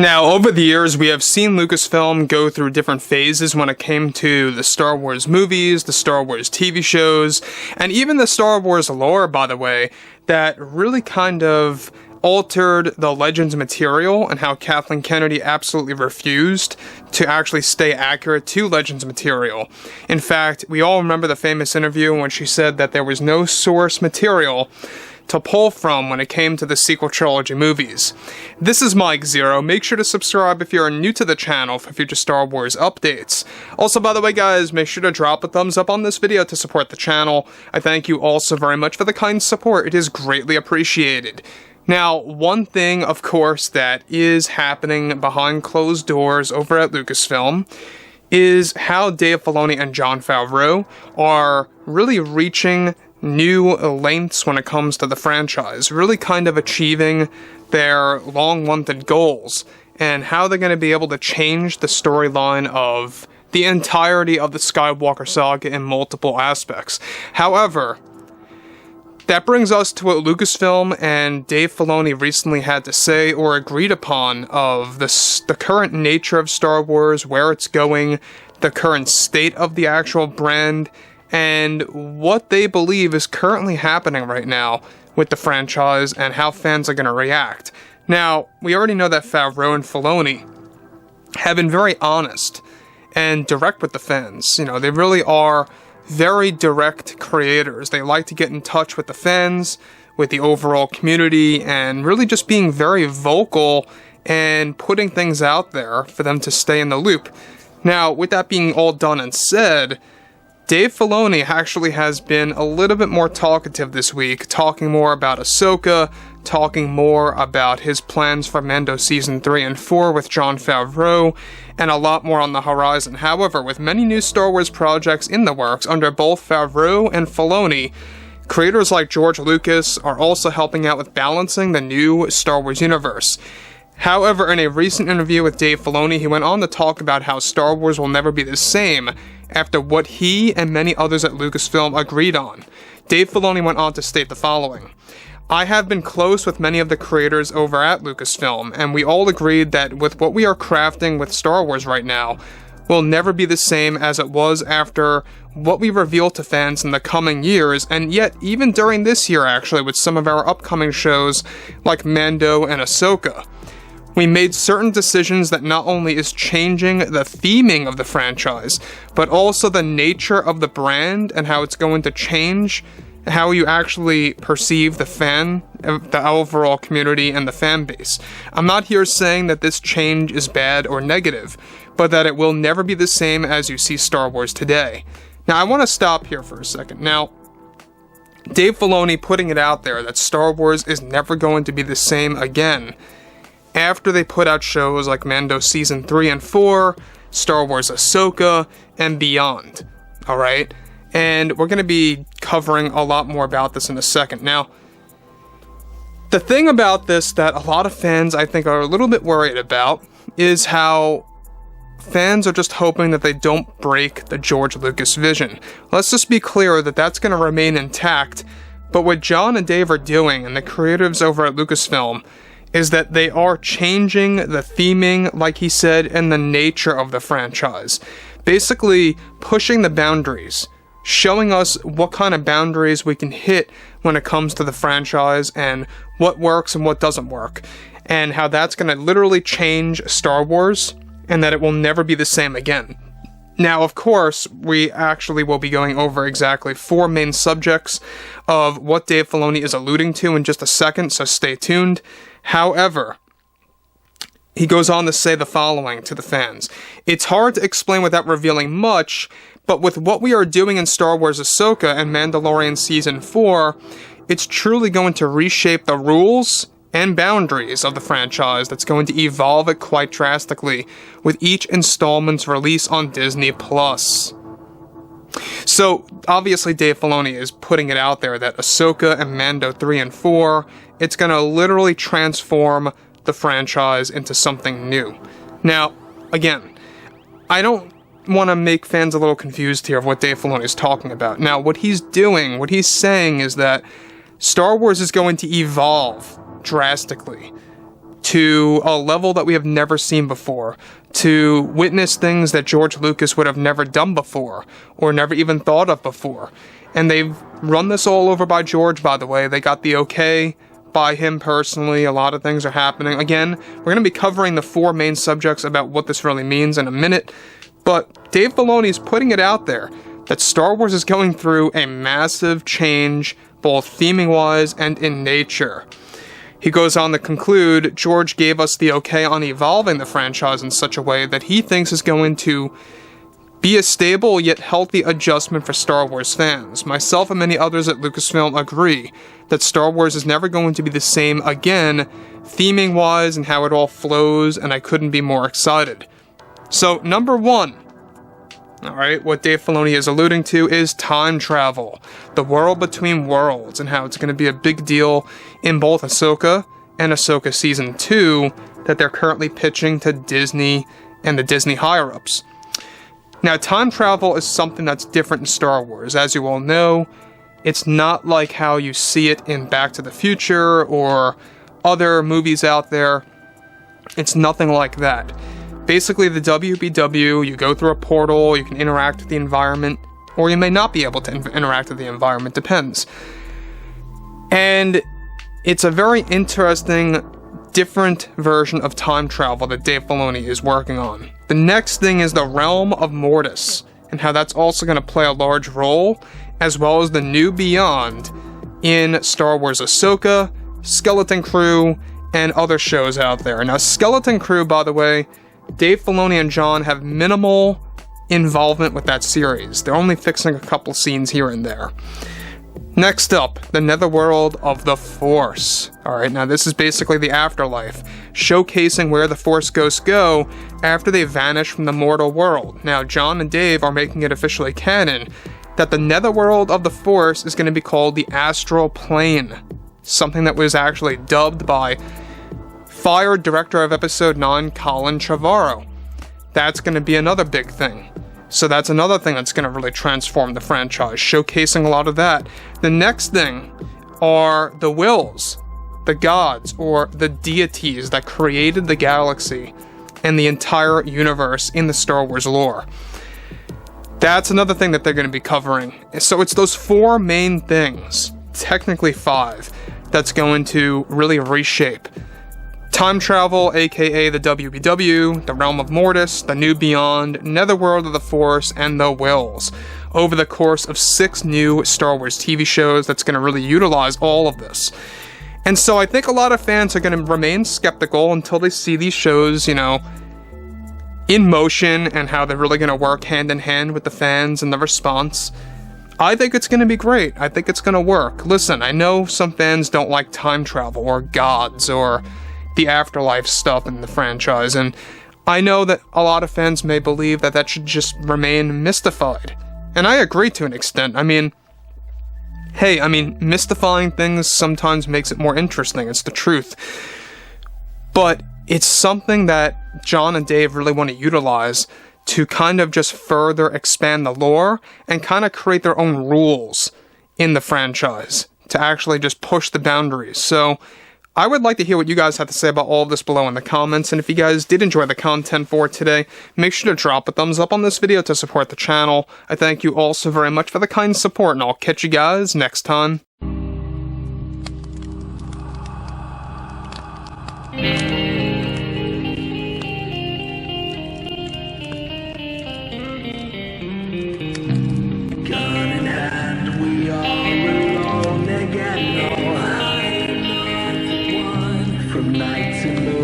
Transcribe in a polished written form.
Now, over the years, we have seen Lucasfilm go through different phases when it came to the Star Wars movies, the Star Wars TV shows, and even the Star Wars lore, by the way, that really kind of altered the Legends material, and how Kathleen Kennedy absolutely refused to actually stay accurate to Legends material. In fact, we all remember the famous interview when she said that there was no source material to pull from when it came to the sequel trilogy movies. This is Mike Zero. Make sure to subscribe if you're new to the channel for future Star Wars updates. Also, by the way, guys, make sure to drop a thumbs up on this video to support the channel. I thank you all so very much for the kind support. It is greatly appreciated. Now, one thing, of course, that is happening behind closed doors over at Lucasfilm is how Dave Filoni and Jon Favreau are really reaching new lengths when it comes to the franchise, really kind of achieving their long-wanted goals, and how they're going to be able to change the storyline of the entirety of the Skywalker saga in multiple aspects. However, that brings us to what Lucasfilm and Dave Filoni recently had to say or agreed upon of the current nature of Star Wars, where it's going, the current state of the actual brand, and what they believe is currently happening right now with the franchise and how fans are going to react. Now, we already know that Favreau and Filoni have been very honest and direct with the fans. You know, they really are very direct creators. They like to get in touch with the fans, with the overall community, and really just being very vocal and putting things out there for them to stay in the loop. Now, with that being all done and said, Dave Filoni actually has been a little bit more talkative this week, talking more about Ahsoka, talking more about his plans for Mando Season 3 and 4 with Jon Favreau, and a lot more on the horizon. However, with many new Star Wars projects in the works under both Favreau and Filoni, creators like George Lucas are also helping out with balancing the new Star Wars universe. However, in a recent interview with Dave Filoni, he went on to talk about how Star Wars will never be the same after what he and many others at Lucasfilm agreed on. Dave Filoni went on to state the following: "I have been close with many of the creators over at Lucasfilm, and we all agreed that with what we are crafting with Star Wars right now, will never be the same as it was after what we reveal to fans in the coming years, and yet even during this year actually with some of our upcoming shows like Mando and Ahsoka. We made certain decisions that not only is changing the theming of the franchise, but also the nature of the brand and how it's going to change how you actually perceive the fan, the overall community, and the fan base. I'm not here saying that this change is bad or negative, but that it will never be the same as you see Star Wars today." Now, I want to stop here for a second. Now, Dave Filoni putting it out there that Star Wars is never going to be the same again after they put out shows like Mando Season 3 and 4, Star Wars Ahsoka, and beyond. Alright? And we're going to be covering a lot more about this in a second. Now, the thing about this that a lot of fans, I think, are a little bit worried about is how fans are just hoping that they don't break the George Lucas vision. Let's just be clear that that's going to remain intact, but what Jon and Dave are doing, and the creatives over at Lucasfilm, is that they are changing the theming, like he said, and the nature of the franchise. Basically, pushing the boundaries, showing us what kind of boundaries we can hit when it comes to the franchise, and what works and what doesn't work, and how that's going to literally change Star Wars, and that it will never be the same again. Now, of course, we actually will be going over exactly 4 main subjects of what Dave Filoni is alluding to in just a second, so stay tuned. However, he goes on to say the following to the fans: "It's hard to explain without revealing much, but with what we are doing in Star Wars Ahsoka and Mandalorian Season 4, it's truly going to reshape the rules and boundaries of the franchise that's going to evolve it quite drastically with each installment's release on Disney+. So, obviously Dave Filoni is putting it out there that Ahsoka and Mando 3 and 4, it's going to literally transform the franchise into something new. Now, again, I don't want to make fans a little confused here of what Dave Filoni is talking about. Now, what he's doing, what he's saying is that Star Wars is going to evolve drastically to a level that we have never seen before, to witness things that George Lucas would have never done before, or never even thought of before. And they've run this all over by George, by the way. They got the okay by him personally. A lot of things are happening. Again, we're going to be covering the 4 main subjects about what this really means in a minute, but Dave Filoni's putting it out there that Star Wars is going through a massive change, both theming-wise and in nature. He goes on to conclude, George gave us the okay on evolving the franchise in such a way that he thinks is going to be a stable yet healthy adjustment for Star Wars fans. Myself and many others at Lucasfilm agree that Star Wars is never going to be the same again, theming-wise and how it all flows, and I couldn't be more excited. So, number 1. Alright, what Dave Filoni is alluding to is time travel. The world between worlds, and how it's going to be a big deal in both Ahsoka and Ahsoka Season 2 that they're currently pitching to Disney and the Disney higher-ups. Now, time travel is something that's different in Star Wars. As you all know, it's not like how you see it in Back to the Future or other movies out there. It's nothing like that. Basically, the WBW, you go through a portal, you can interact with the environment, or you may not be able to interact with the environment, depends. And it's a very interesting, different version of time travel that Dave Filoni is working on. The next thing is the realm of Mortis, and how that's also going to play a large role, as well as the new beyond in Star Wars Ahsoka, Skeleton Crew, and other shows out there. Now, Skeleton Crew, by the way, Dave Filoni and John have minimal involvement with that series. They're only fixing a couple scenes here and there. Next up, the netherworld of the Force. Alright, now this is basically the afterlife, showcasing where the Force ghosts go after they vanish from the mortal world. Now, John and Dave are making it officially canon that the netherworld of the Force is going to be called the Astral Plane, something that was actually dubbed by fired director of Episode 9, Colin Trevorrow. That's going to be another big thing. So that's another thing that's going to really transform the franchise, showcasing a lot of that. The next thing are the wills, the gods, or the deities that created the galaxy and the entire universe in the Star Wars lore. That's another thing that they're going to be covering. So it's those 4 main things, technically 5, that's going to really reshape time travel, aka the WBW, the Realm of Mortis, the New Beyond, Netherworld of the Force, and the Wills, over the course of 6 new Star Wars TV shows that's going to really utilize all of this. And so I think a lot of fans are going to remain skeptical until they see these shows, in motion and how they're really going to work hand in hand with the fans and the response. I think it's going to be great. I think it's going to work. Listen, I know some fans don't like time travel or gods or the afterlife stuff in the franchise, and I know that a lot of fans may believe that that should just remain mystified. And I agree to an extent. Mystifying things sometimes makes it more interesting. It's the truth. But it's something that John and Dave really want to utilize to kind of just further expand the lore and kind of create their own rules in the franchise to actually just push the boundaries. So I would like to hear what you guys have to say about all of this below in the comments, and if you guys did enjoy the content for today, make sure to drop a thumbs up on this video to support the channel. I thank you all so very much for the kind support, and I'll catch you guys next time. Gun in hand, we are alone again. No hiding on the one from night to moon.